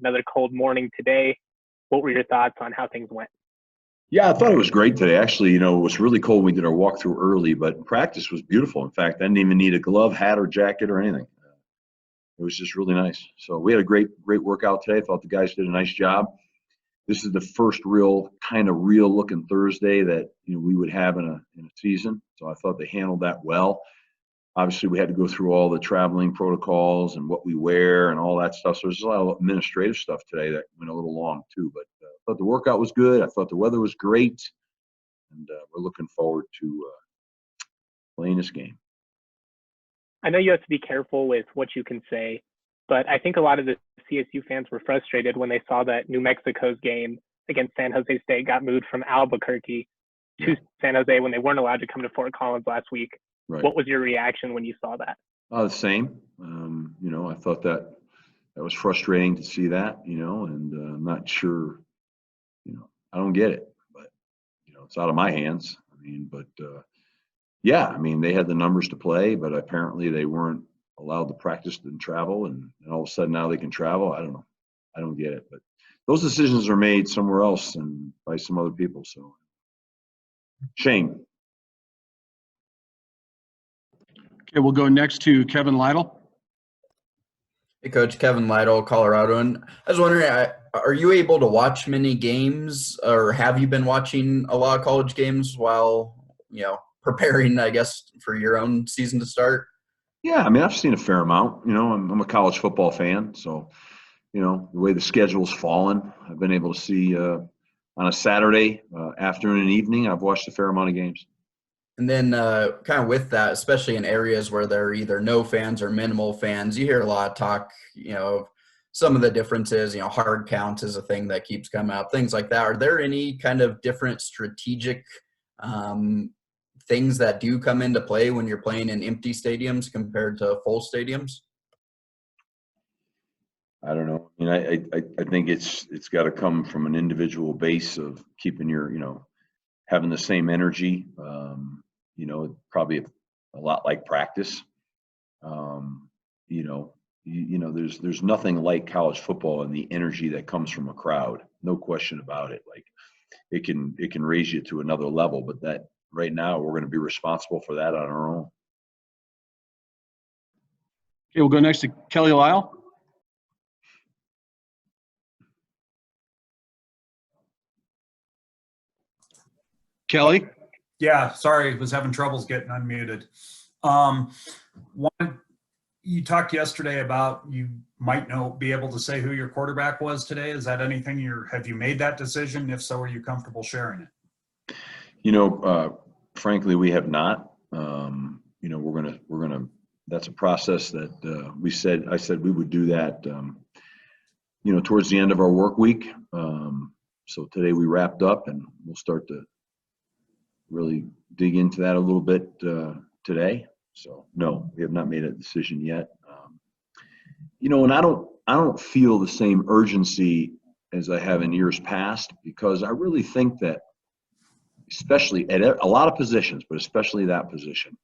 another cold morning today. What were your thoughts on how things went? Yeah, I thought it was great today. Actually, it was really cold. We did our walkthrough early, but practice was beautiful. In fact, I didn't even need a glove, hat, or jacket or anything. It was just really nice. So we had a great workout today. I thought the guys did a nice job. This is the first real looking Thursday that we would have in a season. So I thought they handled that well. Obviously, we had to go through all the traveling protocols and what we wear and all that stuff. So there's a lot of administrative stuff today that went a little long too. But I thought the workout was good. I thought the weather was great, and we're looking forward to playing this game. I know you have to be careful with what you can say, but I think a lot of the CSU fans were frustrated when they saw that New Mexico's game against San Jose State got moved from Albuquerque to San Jose when they weren't allowed to come to Fort Collins last week. Right. What was your reaction when you saw that? The same. I thought that was frustrating to see that, and I'm not sure, I don't get it, but, it's out of my hands. They had the numbers to play, but apparently they weren't allowed to practice and travel, and all of a sudden now they can travel. I don't know. I don't get it, but those decisions are made somewhere else and by some other people. So shame. Okay, we'll go next to Kevin Lytle. Hey, Coach. Kevin Lytle, Colorado. And I was wondering, are you able to watch many games, or have you been watching a lot of college games while, preparing, I guess, for your own season to start? Yeah, I've seen a fair amount. I'm a college football fan, so, the way the schedule's fallen, I've been able to see on a Saturday afternoon and evening, I've watched a fair amount of games. And then kind of with that, especially in areas where there are either no fans or minimal fans, you hear a lot of talk, some of the differences, hard counts is a thing that keeps coming up, things like that. Are there any kind of different strategic things that do come into play when you're playing in empty stadiums compared to full stadiums? I don't know. I think it's got to come from an individual base of keeping your, having the same energy. Probably a lot like practice. There's nothing like college football and the energy that comes from a crowd. No question about it. Like it can raise you to another level, but that right now we're going to be responsible for that on our own. Okay, we'll go next to Kelly Lyle. Kelly? Yeah, sorry, was having troubles getting unmuted. You talked yesterday about you might be able to say who your quarterback was today. Is that anything have you made that decision? If so, are you comfortable sharing it? Frankly, we have not. We're gonna. That's a process that I said we would do that. Towards the end of our work week. So today we wrapped up, and we'll start to really dig into that a little bit today. So no, we have not made a decision yet. And I don't feel the same urgency as I have in years past, because I really think that, especially at a lot of positions, but especially that position,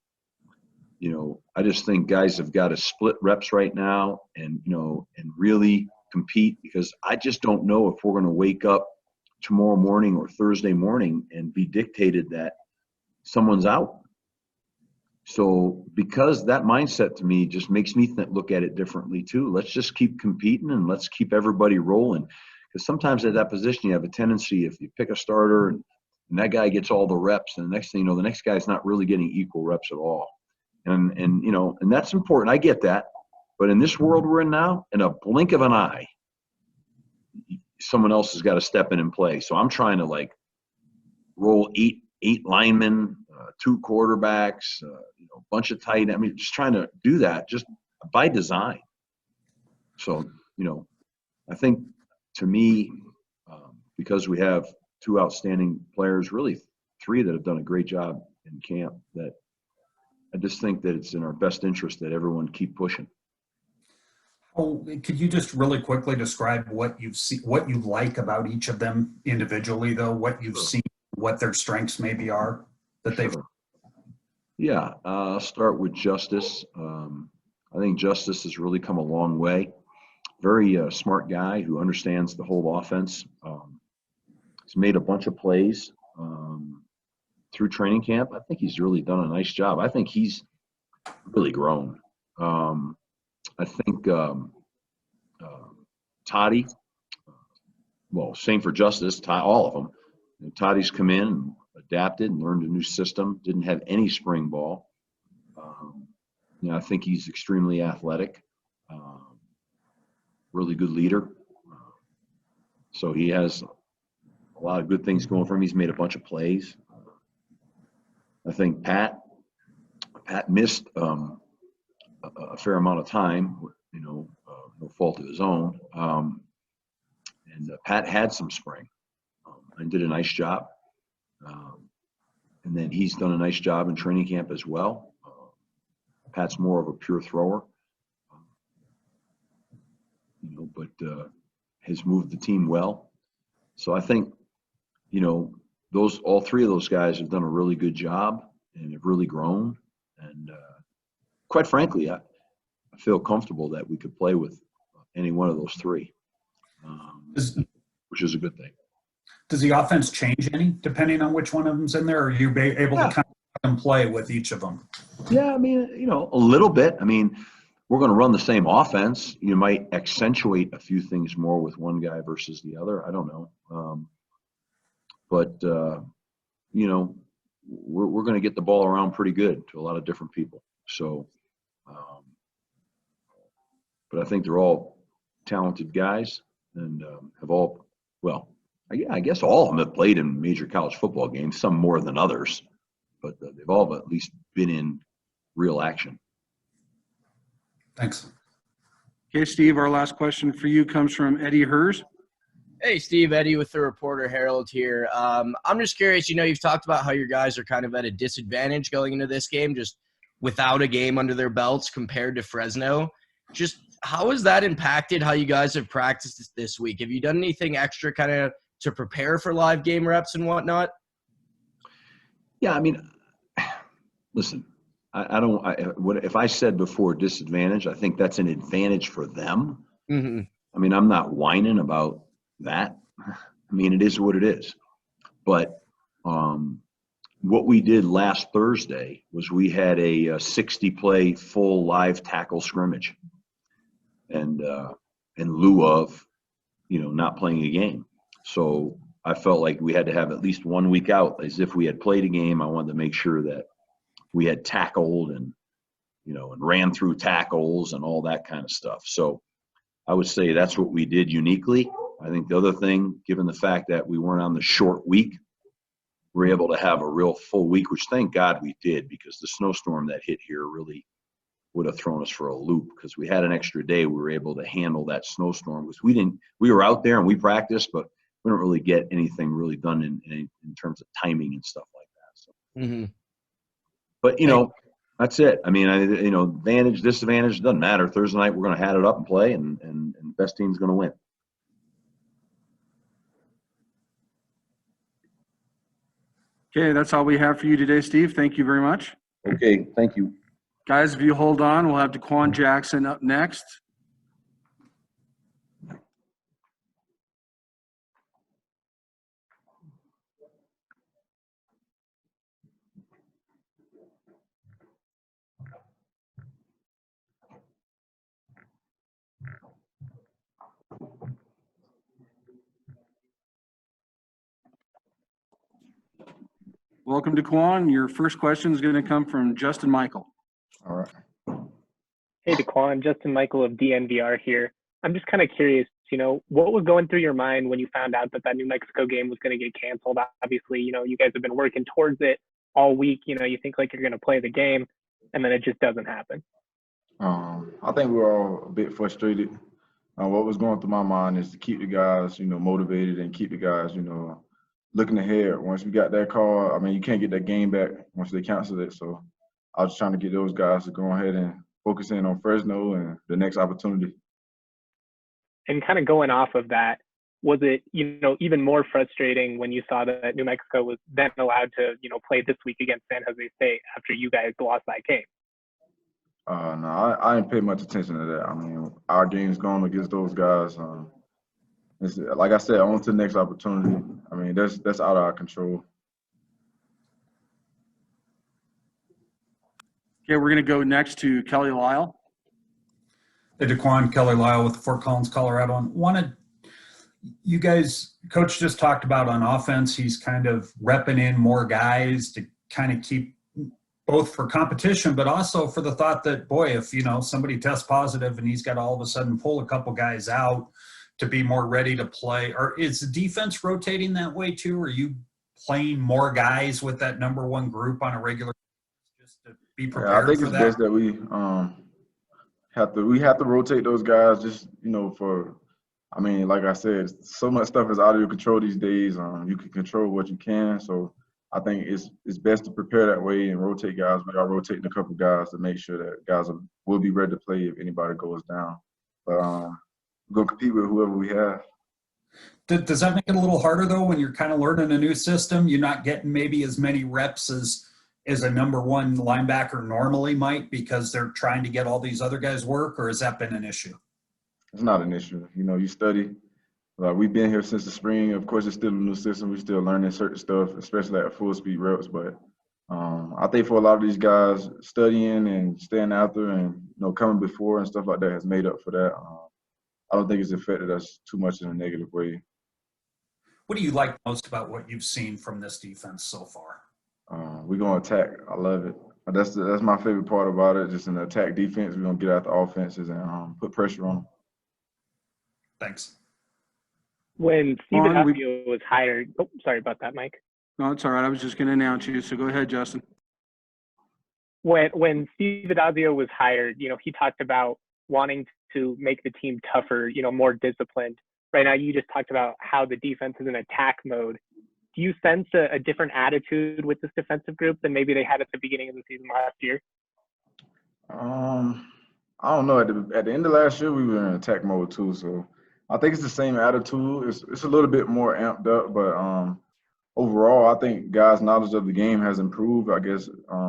I just think guys have got to split reps right now and really compete, because I just don't know if we're going to wake up tomorrow morning or Thursday morning and be dictated that someone's out. So because that mindset to me just makes me look at it differently too. Let's just keep competing and let's keep everybody rolling. Because sometimes at that position, you have a tendency, if you pick a starter and that guy gets all the reps, and the next thing you know, the next guy's not really getting equal reps at all. And that's important. I get that. But in this world we're in now, in a blink of an eye, someone else has got to step in and play. So I'm trying to roll eight linemen, 2 quarterbacks, a bunch of tight. Just trying to do that just by design. So, I think to me, because we have 2 outstanding players, really 3 that have done a great job in camp, that I just think that it's in our best interest that everyone keep pushing. Oh, could you just really quickly describe what you like about each of them individually, though, what you've seen, what their strengths maybe are that they've. Yeah, I'll start with Justice. I think Justice has really come a long way very smart guy who understands the whole offense. He's made a bunch of plays through training camp. I think he's really done a nice job. I think he's really grown. I think Toddy, well, same for Justice, all of them. Toddy's come in and adapted and learned a new system, didn't have any spring ball. I think he's extremely athletic, really good leader. So he has a lot of good things going for him. He's made a bunch of plays. I think Pat missed a fair amount of time, no fault of his own. And Pat had some spring and did a nice job. And then he's done a nice job in training camp as well. Pat's more of a pure thrower, but has moved the team well. So I think, all three of those guys have done a really good job and have really grown. And quite frankly, I feel comfortable that we could play with any one of those three, which is a good thing. Does the offense change any depending on which one of them's in there? Or are you able to kind of let them play with each of them? Yeah, a little bit. We're going to run the same offense. You might accentuate a few things more with one guy versus the other. I don't know. But we're going to get the ball around pretty good to a lot of different people. So, but I think they're all talented guys and have all, I guess all of them have played in major college football games, some more than others, but they've all at least been in real action. Thanks. Okay, Steve, our last question for you comes from Eddie Hers. Hey, Steve, Eddie with the Reporter Herald here. I'm just curious, you've talked about how your guys are kind of at a disadvantage going into this game, just without a game under their belts compared to Fresno. Just how has that impacted how you guys have practiced this week? Have you done anything extra kind of to prepare for live game reps and whatnot? Yeah, listen, if I said before disadvantage, I think that's an advantage for them. Mm-hmm. I'm not whining about that. It is what it is. But what we did last Thursday was we had a 60-play full live tackle scrimmage, and in lieu of not playing a game. So I felt like we had to have at least 1 week out. As if we had played a game, I wanted to make sure that we had tackled and ran through tackles and all that kind of stuff. So I would say that's what we did uniquely. I think the other thing, given the fact that we weren't on the short week, we're able to have a real full week, which thank God we did, because the snowstorm that hit here really would have thrown us for a loop, because we had an extra day. We were able to handle that snowstorm because we were out there and we practiced, but we don't really get anything really done in terms of timing and stuff like that. So. Mm-hmm. But, that's it. Advantage, disadvantage, doesn't matter. Thursday night, we're going to hat it up and play, and the best team's going to win. Okay, that's all we have for you today, Steve. Thank you very much. Okay, thank you. Guys, if you hold on, we'll have Dequan Jackson up next. Welcome, Dequan. Your first question is going to come from Justin Michael. All right. Hey, Dequan, Justin Michael of DNVR here. I'm just kind of curious, what was going through your mind when you found out that New Mexico game was going to get canceled? Obviously, you guys have been working towards it all week. You think like you're going to play the game, and then it just doesn't happen. I think we were all a bit frustrated. What was going through my mind is to keep the guys, motivated, and keep the guys, looking ahead. Once we got that call, you can't get that game back once they canceled it. So I was trying to get those guys to go ahead and focus in on Fresno and the next opportunity. And kind of going off of that, was it, even more frustrating when you saw that New Mexico was then allowed to, play this week against San Jose State after you guys lost that game? No, I didn't pay much attention to that. I mean, our game's going against those guys. It's, like I said, on to the next opportunity. I mean, that's out of our control. Okay, we're going to go next to Kelly Lyle. Hey, Dequan, Kelly Lyle with Fort Collins, Colorado. And you guys, Coach just talked about on offense, he's kind of repping in more guys to kind of keep both for competition, but also for the thought that, boy, if, somebody tests positive and he's got to all of a sudden pull a couple guys out to be more ready to play. Or is the defense rotating that way too? Are you playing more guys with that number one group on a regular basis just to be prepared I think for it's that? best that we have to rotate those guys just, I mean, like I said, so much stuff is out of your control these days. You can control what you can. So I think it's best to prepare that way and rotate guys. We are rotating a couple guys to make sure that guys will be ready to play if anybody goes down. But we're going to compete with whoever we have. Does that make it a little harder, though, when you're kind of learning a new system? You're not getting maybe as many reps as a number one linebacker normally might because they're trying to get all these other guys work, or has that been an issue? It's not an issue. You study. We've been here since the spring. Of course, it's still a new system. We're still learning certain stuff, especially at full speed reps. But I think for a lot of these guys, studying and staying after and coming before and stuff like that has made up for that. I don't think it's affected us too much in a negative way. What do you like most about what you've seen from this defense so far? We're going to attack. I love it. That's my favorite part about it. Just an attack defense. We're going to get out the offenses and put pressure on them. Thanks. When Steve Addazio was hired, sorry about that, Mike. No, it's all right. I was just going to announce you, so go ahead, Justin. When Steve Addazio was hired, he talked about wanting to make the team tougher, more disciplined. Right now, you just talked about how the defense is in attack mode. Do you sense a different attitude with this defensive group than maybe they had at the beginning of the season last year? I don't know. At the end of last year, we were in attack mode too, so I think it's the same attitude. It's a little bit more amped up, but overall, I think guys' knowledge of the game has improved. I guess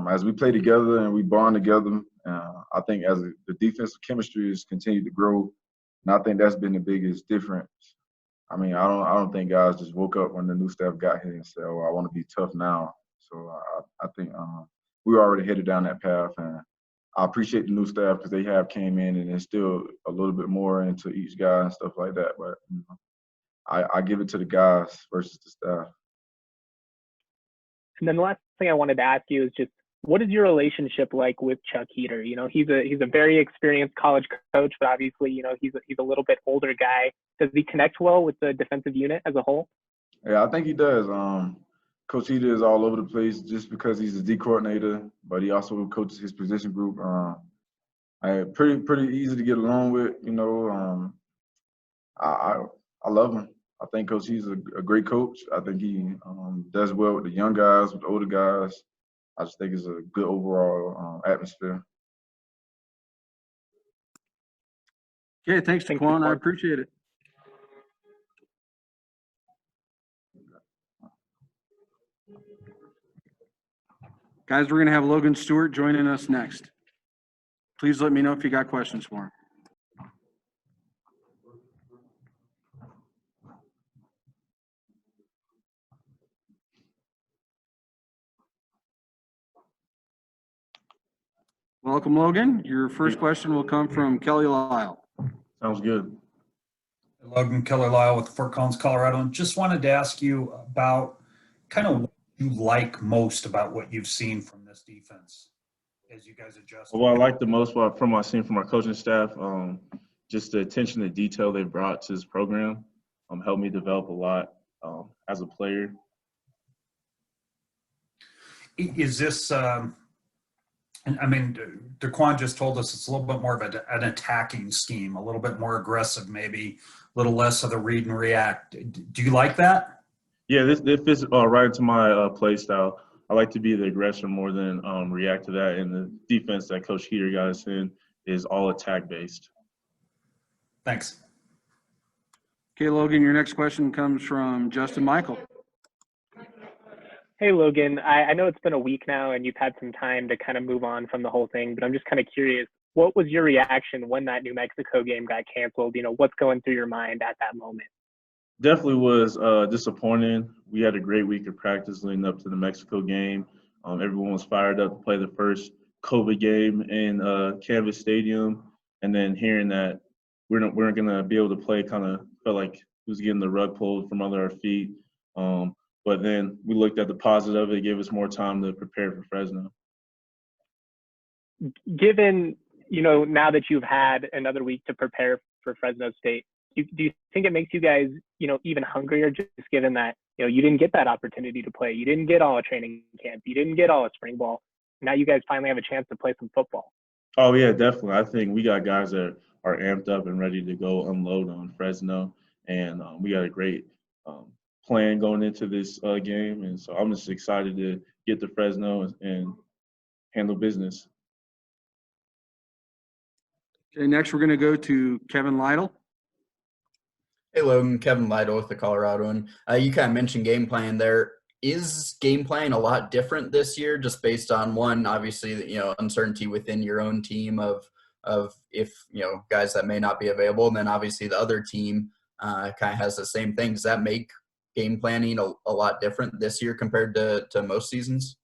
as we play together and we bond together, I think as the defensive chemistry has continued to grow, and I think that's been the biggest difference. I mean, I don't think guys just woke up when the new staff got here and said, "Oh, I want to be tough now." So I think we already headed down that path, and I appreciate the new staff because they have came in and instilled a little bit more into each guy and stuff like that. But I give it to the guys versus the staff. And then the last thing I wanted to ask you is just, what is your relationship like with Chuck Heater? He's a very experienced college coach, but obviously, he's a little bit older guy. Does he connect well with the defensive unit as a whole? Yeah, I think he does. Coach Heater is all over the place just because he's a D coordinator, but he also coaches his position group. Pretty easy to get along with. I love him. I think Coach He's a great coach. I think he does well with the young guys, with the older guys. I just think it's a good overall atmosphere. Okay, thanks, Dequan. I appreciate it. Guys, we're going to have Logan Stewart joining us next. Please let me know if you got questions for him. Welcome, Logan. Your first question will come from Kelly Lyle. Sounds good. Logan, Kelly Lyle with Fort Collins, Colorado. And just wanted to ask you about kind of what you like most about what you've seen from this defense as you guys adjust. What I like the most from what I've seen from our coaching staff, just the attention to detail they brought to this program helped me develop a lot as a player. Is this I mean, Dequan just told us it's a little bit more of an attacking scheme, a little bit more aggressive, maybe a little less of the read and react. Do you like that? Yeah, this fits right into my play style. I like to be the aggressor more than react to that. And the defense that Coach Heater got us in is all attack-based. Thanks. Okay, Logan, your next question comes from Justin Michael. Hey, Logan. I know it's been a week now and you've had some time to kind of move on from the whole thing, but I'm just kind of curious, what was your reaction when that New Mexico game got canceled? What's going through your mind at that moment? Definitely was disappointing. We had a great week of practice leading up to the Mexico game. Everyone was fired up to play the first COVID game in Canvas Stadium, and then hearing that we're going to be able to play kind of felt like it was getting the rug pulled from under our feet. But then we looked at the positive of it. It gave us more time to prepare for Fresno. Given, now that you've had another week to prepare for Fresno State, do you think it makes you guys, even hungrier, just given that, you didn't get that opportunity to play? You didn't get all a training camp. You didn't get all a spring ball. Now you guys finally have a chance to play some football. Oh, yeah, definitely. I think we got guys that are amped up and ready to go unload on Fresno. And we got a great plan going into this game. And so I'm just excited to get to Fresno and handle business. Okay, next we're going to go to Kevin Lytle. Hey, Logan, Kevin Lytle with the Coloradoan. You kind of mentioned game plan there. Is game plan a lot different this year, just based on one, obviously, uncertainty within your own team of if, guys that may not be available, and then obviously the other team kind of has the same thing. Does that make game planning a lot different this year compared to most seasons?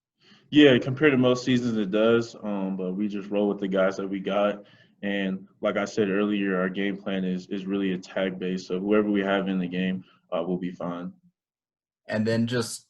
Yeah, compared to most seasons, it does. But we just roll with the guys that we got. And like I said earlier, our game plan is really attack based. So whoever we have in the game will be fine. And then just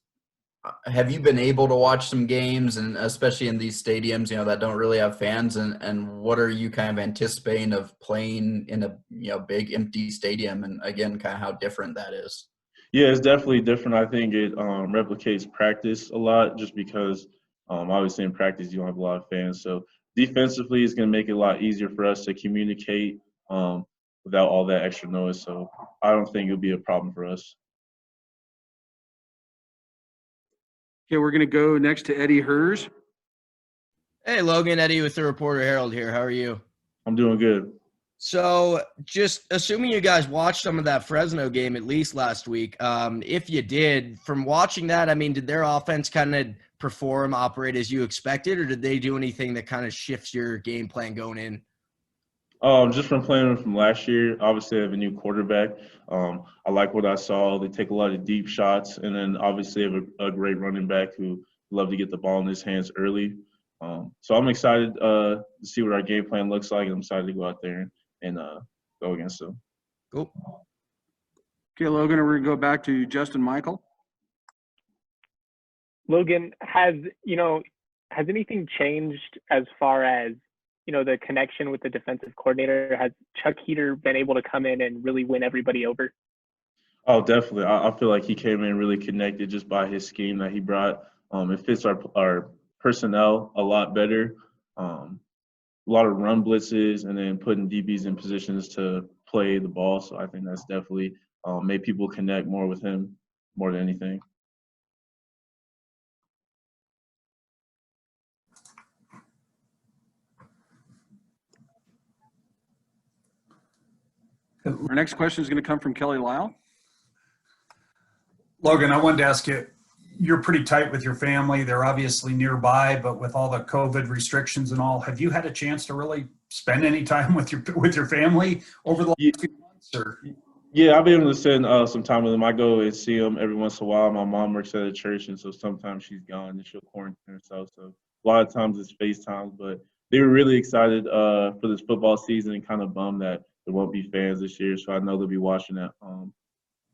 have you been able to watch some games, and especially in these stadiums, that don't really have fans, and what are you kind of anticipating of playing in a big empty stadium, and again, kind of how different that is? Yeah, it's definitely different. I think it replicates practice a lot just because obviously in practice you don't have a lot of fans. So defensively, it's going to make it a lot easier for us to communicate without all that extra noise. So I don't think it'll be a problem for us. Okay, we're going to go next to Eddie Hers. Hey, Logan, Eddie with the Reporter Herald here. How are you? I'm doing good. So just assuming you guys watched some of that Fresno game at least last week, if you did, from watching that, did their offense kind of operate as you expected, or did they do anything that kind of shifts your game plan going in? Just from playing from last year, obviously I have a new quarterback. I like what I saw. They take a lot of deep shots, and then obviously have a great running back who love to get the ball in his hands early. So I'm excited to see what our game plan looks like, and I'm excited to go out there and go against them. Cool. Okay, Logan, we're going to go back to Justin Michael. Logan, has anything changed as far as, the connection with the defensive coordinator? Has Chuck Heater been able to come in and really win everybody over? Oh, definitely. I feel like he came in really connected just by his scheme that he brought. It fits our personnel a lot better. A lot of run blitzes and then putting DBs in positions to play the ball. So I think that's definitely made people connect more with him more than anything. Our next question is going to come from Kelly Lyle. Logan, I wanted to ask you, you're pretty tight with your family. They're obviously nearby, but with all the COVID restrictions and all, have you had a chance to really spend any time with your family over the last few months? Or? Yeah, I've been able to spend some time with them. I go and see them every once in a while. My mom works at a church, and so sometimes she's gone and she'll quarantine herself. So a lot of times it's FaceTime, but they were really excited for this football season and kind of bummed that there won't be fans this year. So I know they'll be watching that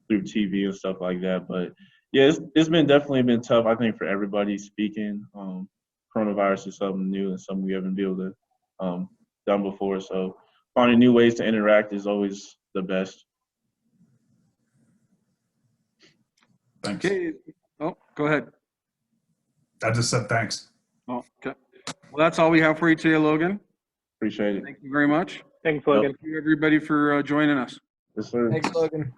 through TV and stuff like that. But yeah, it's definitely been tough, I think, for everybody speaking. Coronavirus is something new and something we haven't been able to done before. So finding new ways to interact is always the best. Thanks. Okay. Oh, go ahead. I just said thanks. Oh, okay. Well, that's all we have for you today, Logan. Appreciate it. Thank you very much. Thanks, Logan. Thank you, everybody, for joining us. Yes, sir. Thanks, Logan.